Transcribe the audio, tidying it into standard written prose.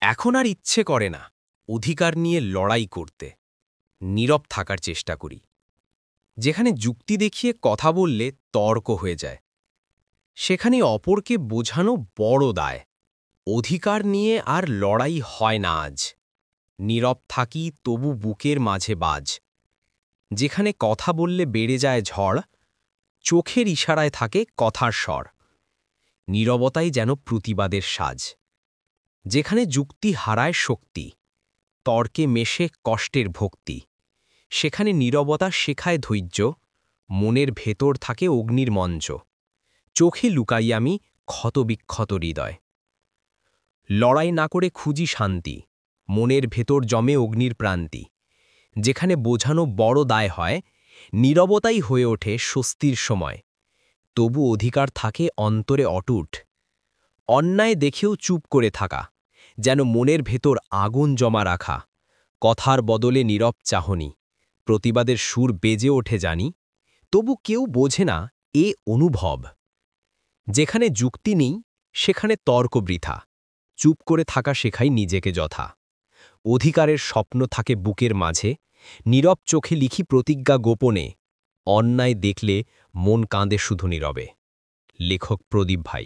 এখন আর ইচ্ছে করে না অধিকার নিয়ে লড়াই করতে। নীরব থাকার চেষ্টা করি। যেখানে যুক্তি দেখিয়ে কথা বললে তর্ক হয়ে যায়, সেখানে অপরকে বোঝানো বড় দায়। অধিকার নিয়ে আর লড়াই হয় না আজ। নীরব থাকি তবু বুকের মাঝে বাজ। যেখানে কথা বললে বেড়ে যায় ঝড়, চোখের ইশারায় থাকে কথার স্বর। নীরবতাই যেন প্রতিবাদের সাজ। যেখানে যুক্তি হারায় শক্তি, তর্কে মেশে কষ্টের ভক্তি, সেখানে নীরবতা শেখায় ধৈর্য। মনের ভেতর থাকে অগ্নির মঞ্চ, চোখে লুকাই আমি ক্ষতবিক্ষত হৃদয়। লড়াই না করে খুঁজি শান্তি, মনের ভেতর জমে অগ্নির প্রান্তি। যেখানে বোঝানো বড় দায় হয়, নীরবতাই হয়ে ওঠে স্বস্তির সময়। তবু অধিকার থাকে অন্তরে অটুট। অন্যায় দেখেও চুপ করে থাকা, যেন মনের ভেতর আগুন জমা রাখা। কথার বদলে নীরব চাহনি, প্রতিবাদের সুর বেজে ওঠে জানি। তবু কেউ বোঝে না এ অনুভব। যেখানে যুক্তি নেই সেখানে তর্ক বৃথা। চুপ করে থাকা শেখাই নিজেকে যথা। অধিকারের স্বপ্ন থাকে বুকের মাঝে, নীরব চোখে লিখি প্রতিজ্ঞা গোপনে। অন্যায় দেখলে মন কাঁদে শুধু নীরবে। লেখক প্রদীপ ভাই।